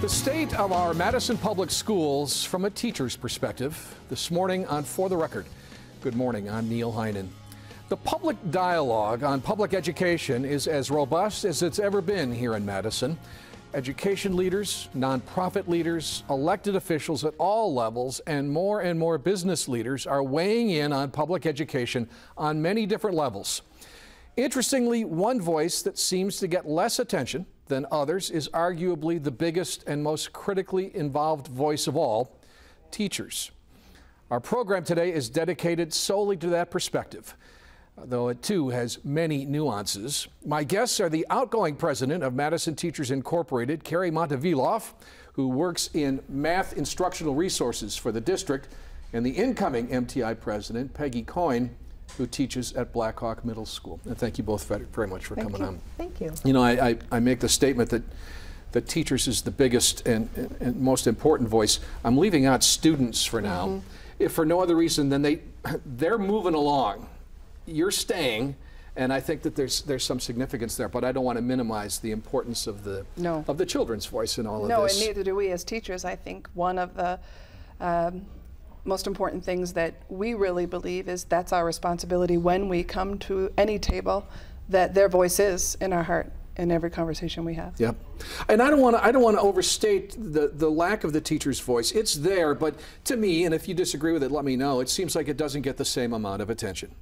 The state of our Madison public schools from a teacher's perspective. This morning on For the Record. Good morning, I'm Neil Heinen. The public dialogue on public education is as robust as it's ever been here in Madison. Education leaders, nonprofit leaders, elected officials at all levels, and more business leaders are weighing in on public education on many different levels. Interestingly, one voice that seems to get less attention than others is arguably the biggest and most critically involved voice of all, teachers. Our program today is dedicated solely to that perspective, though it too has many nuances. My guests are the outgoing president of Madison Teachers Incorporated, Carrie Monteviloff, who works in math instructional resources for the district, and the incoming MTI president, Peggy Coyne, who teaches at Blackhawk Middle School. And thank you both very much for coming on. Thank you. You know, I make the statement that teachers is the biggest and most important voice. I'm leaving out students for now, if for no other reason than they're moving along. You're staying, and I think that there's some significance there, but I don't want to minimize the importance of the children's voice in all of this. No, and neither do we as teachers. I think one of the most important things that we really believe is that's our responsibility when we come to any table, that their voice is in our heart in every conversation we have. Yep. And I don't want to overstate the lack of the teacher's voice. It's there, but to me, and if you disagree with it, let me know, it seems like it doesn't get the same amount of attention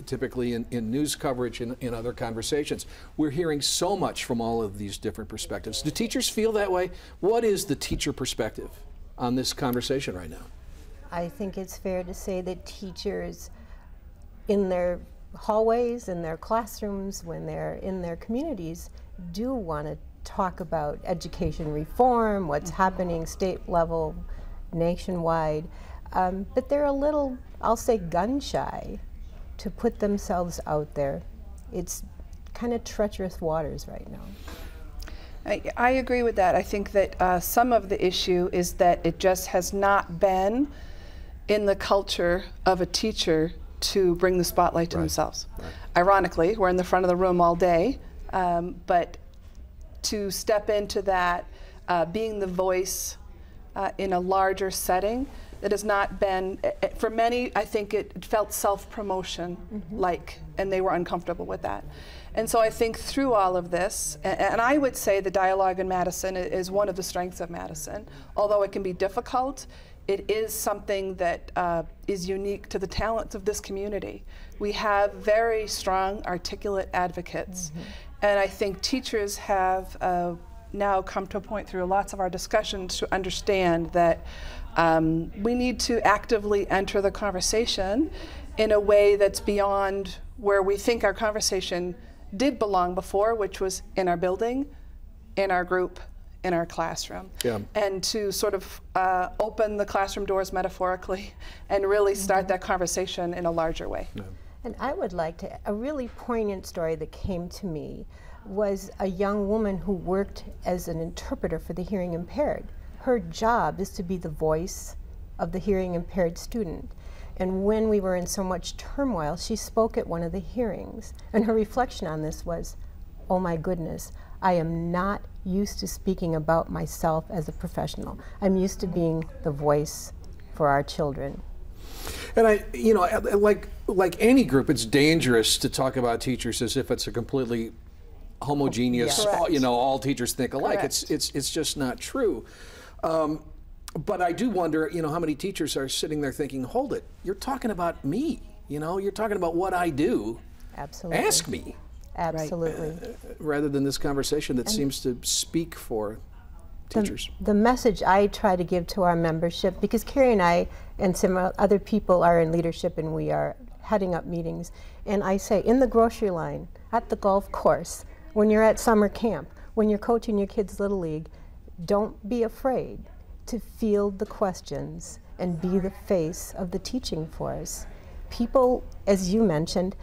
typically in news coverage and in other conversations. We're hearing so much from all of these different perspectives. Do teachers feel that way? What is the teacher perspective on this conversation right now? I think it's fair to say that teachers in their hallways, in their classrooms, when they're in their communities, do want to talk about education reform, what's happening state level, nationwide, but they're a little, I'll say, gun shy to put themselves out there. It's kind of treacherous waters right now. I agree with that. I think that some of the issue is that it just has not been in the culture of a teacher to bring the spotlight to themselves. Right. Ironically, we're in the front of the room all day, but to step into that, being the voice in a larger setting, it has not been, for many, I think it felt self-promotion-like, and they were uncomfortable with that. And so I think through all of this, and I would say the dialogue in Madison is one of the strengths of Madison. Although it can be difficult, it is something that is unique to the talents of this community. We have very strong, articulate advocates. And I think teachers have now come to a point through lots of our discussions to understand that we need to actively enter the conversation in a way that's beyond where we think our conversation did belong before, which was in our building, in our group, in our classroom. Yeah. And to sort of open the classroom doors metaphorically and really start that conversation in a larger way. Yeah. And I would like to, a really poignant story that came to me was a young woman who worked as an interpreter for the hearing impaired. Her job is to be the voice of the hearing impaired student. And when we were in so much turmoil, she spoke at one of the hearings. And her reflection on this was, oh my goodness, I am not used to speaking about myself as a professional. I'm used to being the voice for our children. And you know, like any group, it's dangerous to talk about teachers as if it's a completely homogeneous, you know, all teachers think alike. It's just not true. But I do wonder, you know, how many teachers are sitting there thinking, hold it, you're talking about me, you know, you're talking about what I do. Absolutely. Ask me. Absolutely. Rather than this conversation that seems to speak for teachers. The message I try to give to our membership, because Carrie and I and some other people are in leadership and we are heading up meetings, and I say in the grocery line, at the golf course, when you're at summer camp, when you're coaching your kids' Little League, don't be afraid to field the questions and be the face of the teaching force. People, as you mentioned,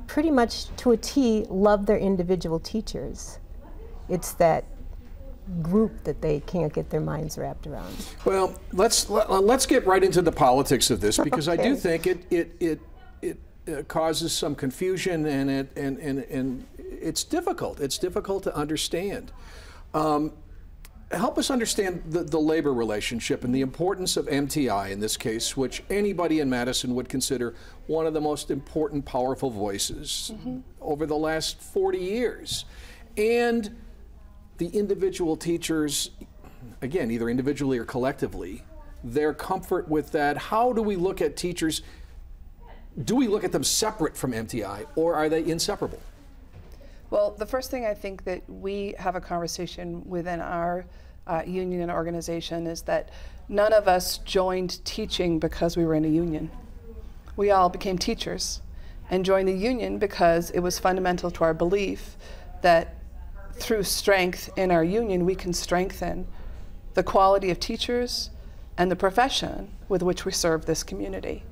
pretty much to a T love their individual teachers. It's that group that they can't get their minds wrapped around. Well, let's get right into the politics of this, because I do think it causes some confusion, and it's difficult. It's difficult to understand. help us understand the labor relationship and the importance of MTI in this case, which anybody in Madison would consider one of the most important, powerful voices over the last 40 years. And the individual teachers, again, either individually or collectively, their comfort with that. How do we look at teachers? Do we look at them separate from MTI, or are they inseparable? Well, the first thing I think that we have a conversation within our union and organization is that none of us joined teaching because we were in a union. We all became teachers and joined the union because it was fundamental to our belief that through strength in our union we can strengthen the quality of teachers and the profession with which we serve this community.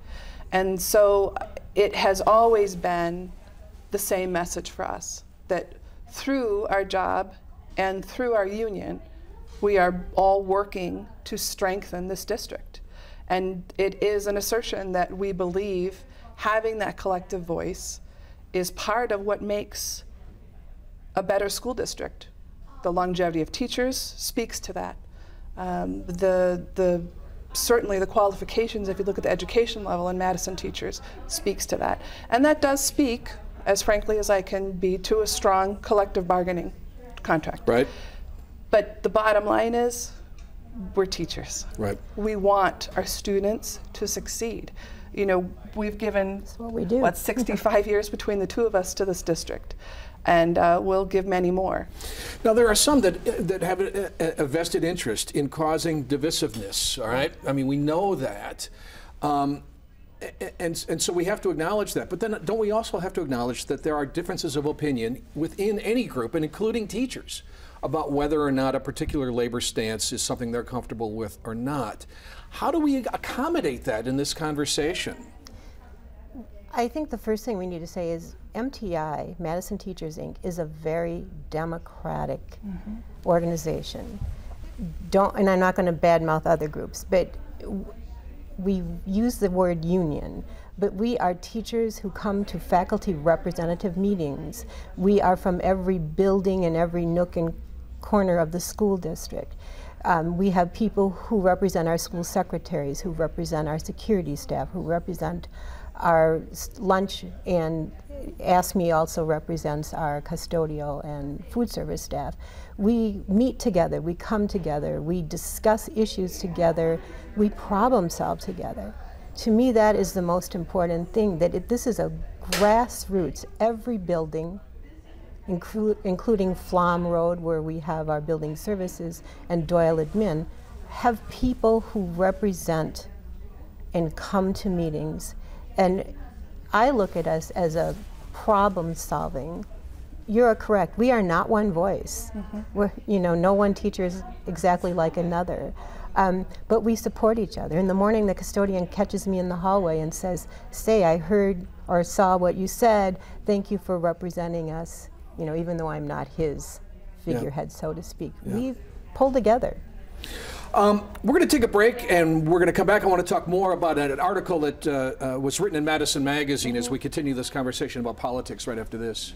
And so it has always been the same message for us, that through our job and through our union, we are all working to strengthen this district. And it is an assertion that we believe having that collective voice is part of what makes a better school district. The longevity of teachers speaks to that. Certainly the qualifications, if you look at the education level in Madison teachers, speaks to that. And that does speak, as frankly as I can be, to a strong collective bargaining contract. Right. But the bottom line is, we're teachers. Right. We want our students to succeed. You know, we've given, That's what we do. what, 65 years between the two of us to this district. And we'll give many more. Now, there are some that have a vested interest in causing divisiveness, all right? I mean, we know that. And so we have to acknowledge that. But then don't we also have to acknowledge that there are differences of opinion within any group, and including teachers, about whether or not a particular labor stance is something they're comfortable with or not. How do we accommodate that in this conversation? I think the first thing we need to say is MTI, Madison Teachers, Inc., is a very democratic organization. And I'm not going to badmouth other groups, but we use the word union, but we are teachers who come to faculty representative meetings. We are from every building and every nook and corner of the school district. We have people who represent our school secretaries, who represent our security staff, who represent our lunch, and ASME also represents our custodial and food service staff. We meet together, we come together, we discuss issues together, we problem solve together. To me, that is the most important thing, that this is a grassroots, every building, including Flom Road, where we have our building services, and Doyle Admin, have people who represent and come to meetings. And I look at us as a problem solving. You're correct, we are not one voice. We're, you know, no one teacher is exactly like another. But we support each other. In the morning, the custodian catches me in the hallway and says, "Say, I heard or saw what you said. Thank you for representing us." You know, even though I'm not his figurehead, so to speak. We pull together. We're going to take a break, and we're going to come back. I want to talk more about an article that was written in Madison Magazine as we continue this conversation about politics right after this.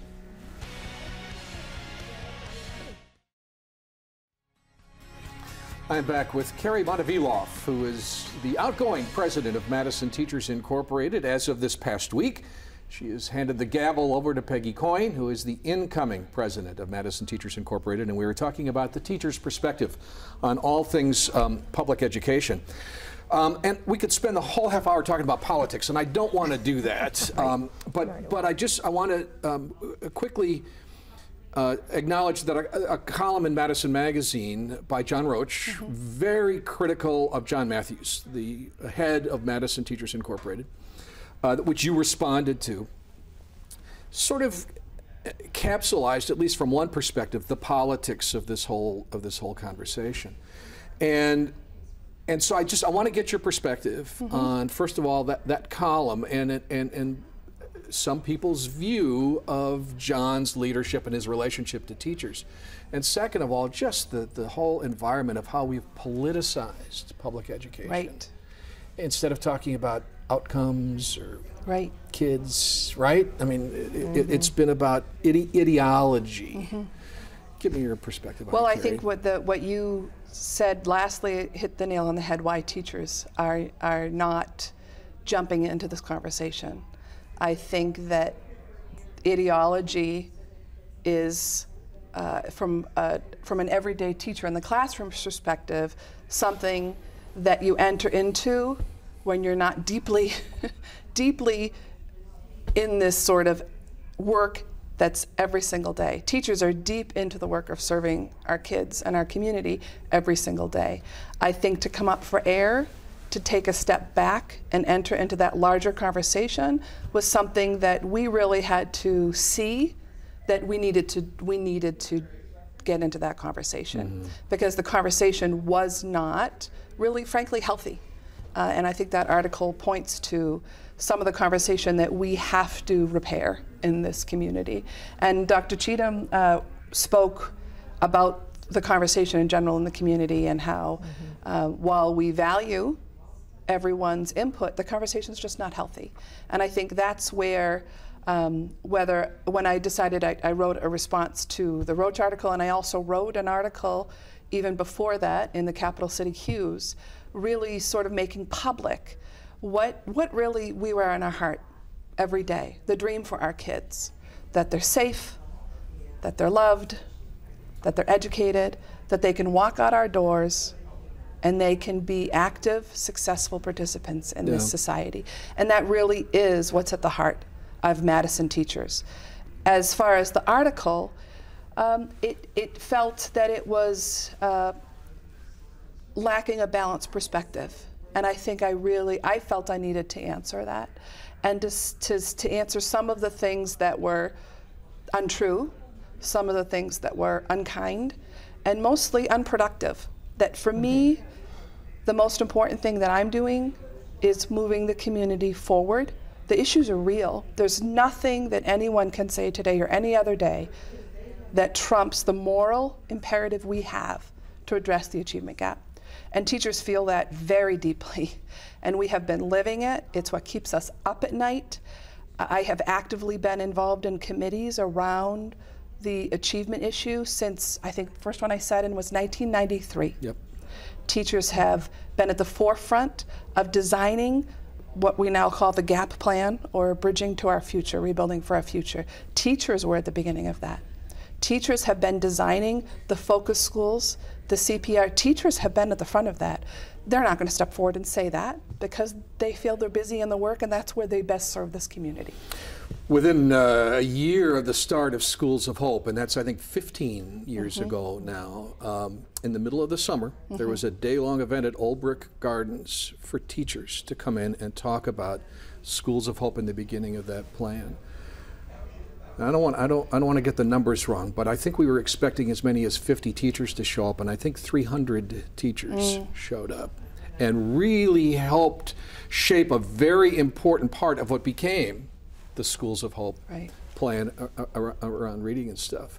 I'm back with Carrie Monteviloff, who is the outgoing president of Madison Teachers Incorporated as of this past week. She has handed the gavel over to Peggy Coyne, who is the incoming president of Madison Teachers Incorporated, and we were talking about the teacher's perspective on all things public education. And we could spend the whole half hour talking about politics, and I don't want to do that. But I want to quickly acknowledge that a column in Madison Magazine by John Roach, very critical of John Matthews, the head of Madison Teachers Incorporated, which you responded to, sort of capsulized, at least from one perspective, the politics of this whole conversation. And so I want to get your perspective on, first of all, that column and some people's view of John's leadership and his relationship to teachers. And second of all, just the whole environment of how we've politicized public education. Right. Instead of talking about outcomes or kids, right? I mean, it's been about ideology. Give me your perspective on Well, it, I think what you said lastly hit the nail on the head, why teachers are not jumping into this conversation. I think that ideology is, from an everyday teacher in the classroom perspective, something that you enter into when you're not deeply, deeply in this sort of work that's every single day. Teachers are deep into the work of serving our kids and our community every single day. I think to come up for air, to take a step back and enter into that larger conversation was something that we really had to see that we needed to get into that conversation, because the conversation was not really, frankly, healthy. And I think that article points to some of the conversation that we have to repair in this community. And Dr. Cheatham spoke about the conversation in general in the community and how while we value everyone's input, the conversation is just not healthy. And I think that's where when I decided, I wrote a response to the Roach article, and I also wrote an article even before that in the Capital City Hughes, really sort of making public what really we wear on our heart every day, the dream for our kids, that they're safe, that they're loved, that they're educated, that they can walk out our doors and they can be active, successful participants in this society. And that really is what's at the heart of Madison teachers. As far as the article, it felt that it was lacking a balanced perspective. And I think I felt I needed to answer that, and to answer some of the things that were untrue, some of the things that were unkind, and mostly unproductive. That for me, the most important thing that I'm doing is moving the community forward. The issues are real. There's nothing that anyone can say today or any other day that trumps the moral imperative we have to address the achievement gap. And teachers feel that very deeply, and we have been living it. It's what keeps us up at night. I have actively been involved in committees around the achievement issue since, I think the first one I sat in was 1993. Yep. Teachers have been at the forefront of designing what we now call the GAP plan, or Bridging to Our Future, Rebuilding for Our Future. Teachers were at the beginning of that. Teachers have been designing the focus schools, the CPR. Teachers have been at the front of that. They're not going to step forward and say that because they feel they're busy in the work, and that's where they best serve this community. Within a year of the start of Schools of Hope, and that's I think 15 years ago now, in the middle of the summer, there was a day-long event at Old Brick Gardens for teachers to come in and talk about Schools of Hope in the beginning of that plan. I don't want to get the numbers wrong, but I think we were expecting as many as 50 teachers to show up, and I think 300 teachers showed up and really helped shape a very important part of what became the Schools of Hope plan around reading and stuff.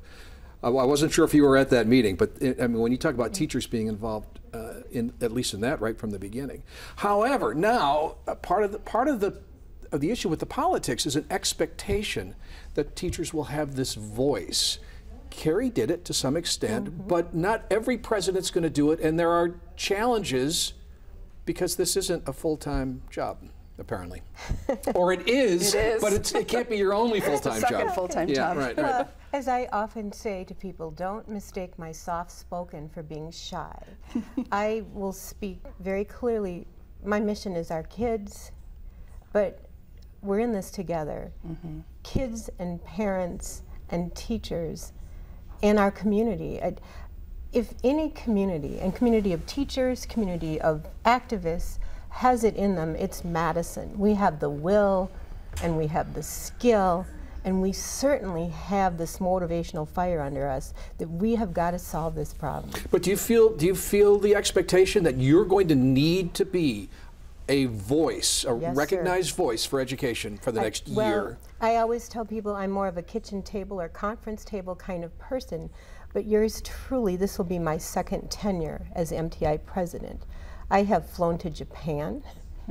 I wasn't sure if you were at that meeting, but I mean, when you talk about teachers being involved at least in that right from the beginning. However, now part of the issue with the politics is an expectation that teachers will have this voice. Kerry did it to some extent, but not every president's going to do it, and there are challenges because this isn't a full-time job, apparently. Or it is, but it can't be your only full-time job. Second full-time job. Right, right. As I often say to people, don't mistake my soft-spoken for being shy. I will speak very clearly. My mission is our kids, but we're in this together. Kids and parents and teachers and our community. If any community, and community of teachers, community of activists, has it in them, it's Madison. We have the will and we have the skill, and we certainly have this motivational fire under us that we have got to solve this problem. But do you feel the expectation that you're going to need to be a voice, a recognized voice for education for the next year? I always tell people I'm more of a kitchen table or conference table kind of person, but yours truly, this will be my second tenure as MTI president. I have flown to Japan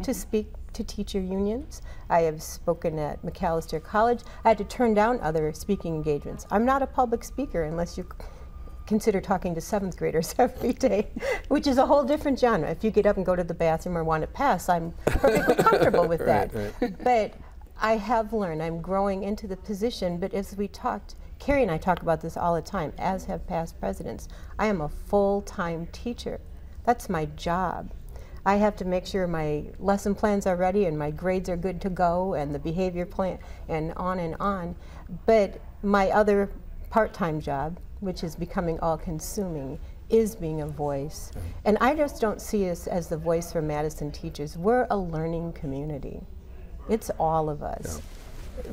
to speak to teacher unions. I have spoken at McAllister College. I had to turn down other speaking engagements. I'm not a public speaker unless you consider talking to 7th graders every day, which is a whole different genre. If you get up and go to the bathroom or want to pass, I'm perfectly comfortable with that. Right. But I have learned, I'm growing into the position, but as we talked, Carrie and I talk about this all the time, as have past presidents. I am a full-time teacher. That's my job. I have to make sure my lesson plans are ready and my grades are good to go and the behavior plan and on and on. But my other part-time job, which is becoming all-consuming, is being a voice. Okay. And I just don't see us as the voice for Madison teachers. We're a learning community. It's all of us.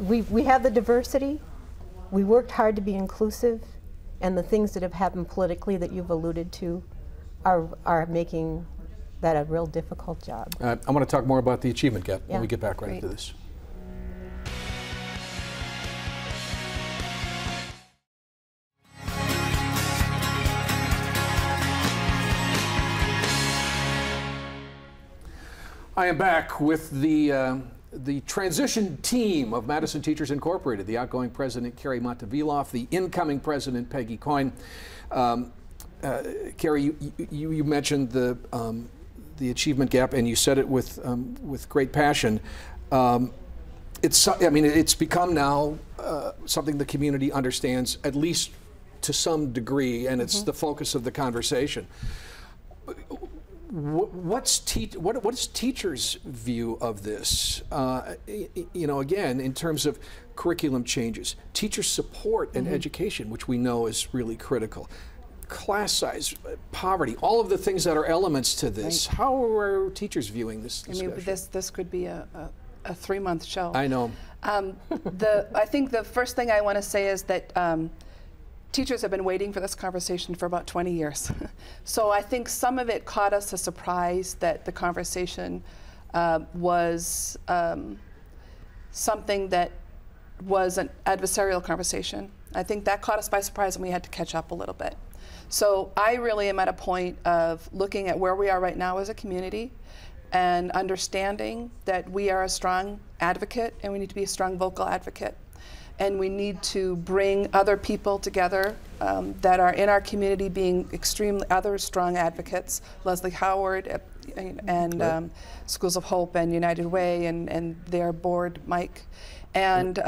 Yeah. We have the diversity. We worked hard to be inclusive, and the things that have happened politically that you've alluded to are making that a real difficult job. I want to talk more about the achievement gap when we get back right into this. I am back with the transition team of Madison Teachers Incorporated, the outgoing president, Carrie Monteviloff, the incoming president, Peggy Coyne. Carrie, you mentioned the achievement gap, and you said it with great passion. It's become now something the community understands, at least to some degree, and it's the focus of the conversation. What is teachers' view of this? You know, again, in terms of curriculum changes, teacher support and education, which we know is really critical. Class size, poverty, all of the things that are elements to this. Right. How are teachers viewing this discussion? I mean, this could be a 3-month show. I know. I think the first thing I want to say is that teachers have been waiting for this conversation for about 20 years. So I think some of it caught us a surprise that the conversation was something that was an adversarial conversation. I think that caught us by surprise, and we had to catch up a little bit. So I really am at a point of looking at where we are right now as a community and understanding that we are a strong advocate, and we need to be a strong vocal advocate. And we need to bring other people together that are in our community being extremely other strong advocates. Leslie Howard and Schools of Hope and United Way and their board, Mike. And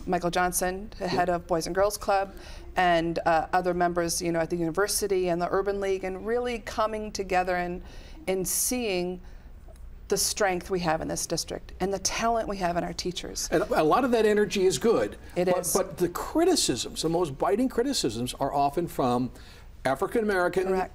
Michael Johnson, the head of Boys and Girls Club, and other members, you know, at the university and the Urban League, and really coming together and seeing the strength we have in this district and the talent we have in our teachers. And a lot of that energy is good. It is. But the criticisms, the most biting criticisms, are often from African-American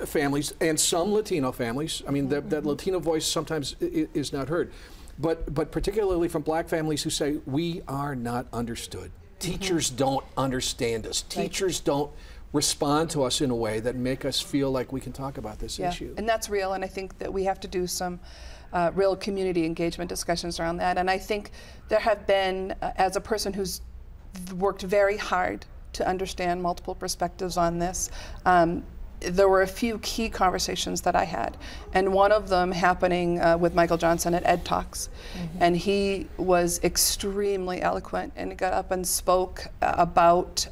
families and some Latino families. I mean, that Latino voice sometimes is not heard. But particularly from black families who say, we are not understood. Teachers don't understand us. Teachers don't respond to us in a way that make us feel like we can talk about this issue. And that's real, and I think that we have to do some real community engagement discussions around that. And I think there have been, as a person who's worked very hard to understand multiple perspectives on this, there were a few key conversations that I had, and one of them happening with Michael Johnson at Ed Talks. And he was extremely eloquent, and he got up and spoke about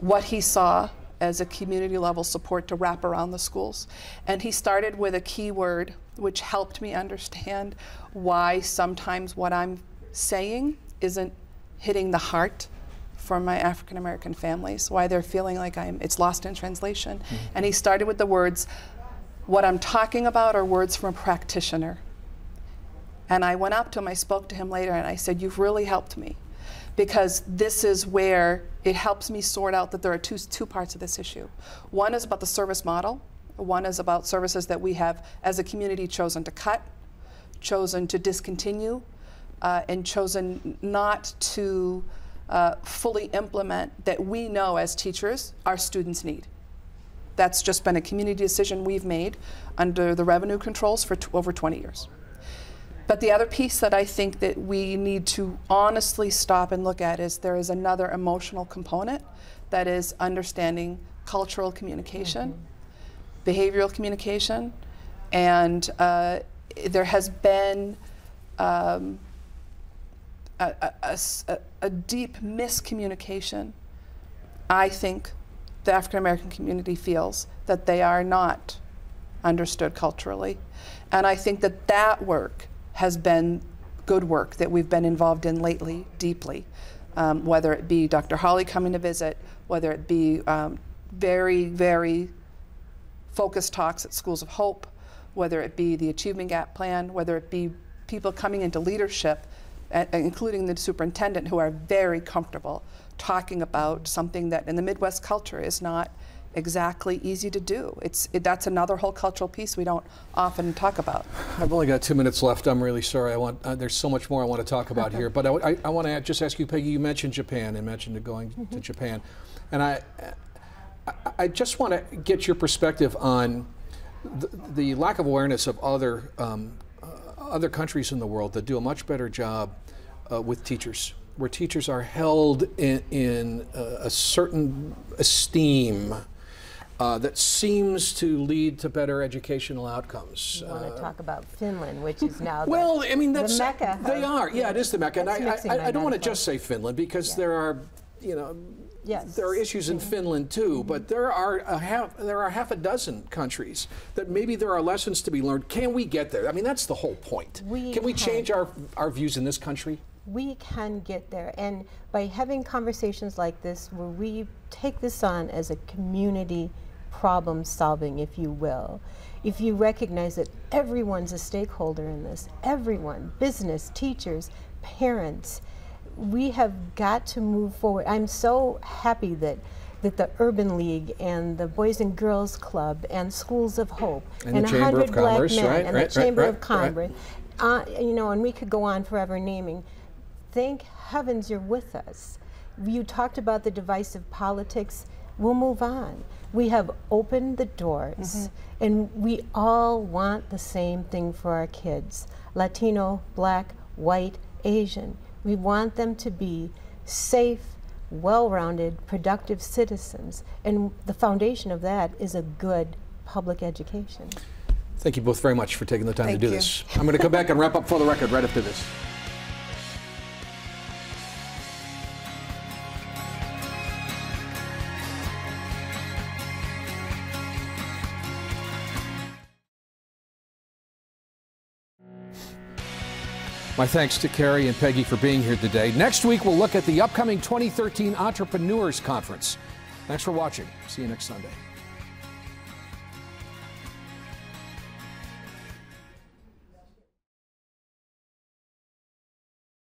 what he saw as a community level support to wrap around the schools. And he started with a key word which helped me understand why sometimes what I'm saying isn't hitting the heart for my African American families, why they're feeling like it's lost in translation. And he started with the words, what I'm talking about are words from a practitioner. And I went up to him, I spoke to him later, and I said, you've really helped me, because this is where it helps me sort out that there are two parts of this issue. One is about the service model. One is about services that we have as a community chosen to cut, chosen to discontinue, and chosen not to fully implement that we know as teachers our students need. That's just been a community decision we've made under the revenue controls for over 20 years. But the other piece that I think that we need to honestly stop and look at is there is another emotional component that is understanding cultural communication, behavioral communication, and there has been a deep miscommunication, I think, the African American community feels that they are not understood culturally. And I think that that work has been good work that we've been involved in lately, deeply. Whether it be Dr. Holly coming to visit, whether it be very, very focused talks at Schools of Hope, whether it be the Achievement Gap Plan, whether it be people coming into leadership, including the superintendent, who are very comfortable talking about something that in the Midwest culture is not exactly easy to do. That's another whole cultural piece we don't often talk about. I've only got 2 minutes left. I'm really sorry. There's so much more I want to talk about here, but I want to just ask you, Peggy, you mentioned Japan and mentioned going to Japan, and I just want to get your perspective on the lack of awareness of other countries in the world that do a much better job with teachers, where teachers are held in a certain esteem that seems to lead to better educational outcomes. You want to talk about Finland, which is now well, I mean, that's the Mecca. They are, yeah, it is the Mecca. And I don't want to just say Finland, because there are, yes, there are issues in Finland too, but there are half a dozen countries that maybe there are lessons to be learned. Can we get there? I mean, that's the whole point. Can we change our views in this country? We can get there, and by having conversations like this, where we take this on as a community problem solving, if you will, if you recognize that everyone's a stakeholder in this, everyone, business, teachers, parents, we have got to move forward. I'm so happy that the Urban League and the Boys and Girls Club and Schools of Hope and and the Chamber 100 of Black Commerce, Men and the Chamber of Commerce, right. And we could go on forever naming. Thank heavens you're with us. You talked about the divisive politics. We'll move on. We have opened the doors, and we all want the same thing for our kids. Latino, Black, white, Asian. We want them to be safe, well-rounded, productive citizens. And the foundation of that is a good public education. Thank you both very much for taking the time to do this. I'm going to come back and wrap up For the Record right after this. My thanks to Carrie and Peggy for being here today. Next week, we'll look at the upcoming 2013 Entrepreneurs Conference. Thanks for watching. See you next Sunday.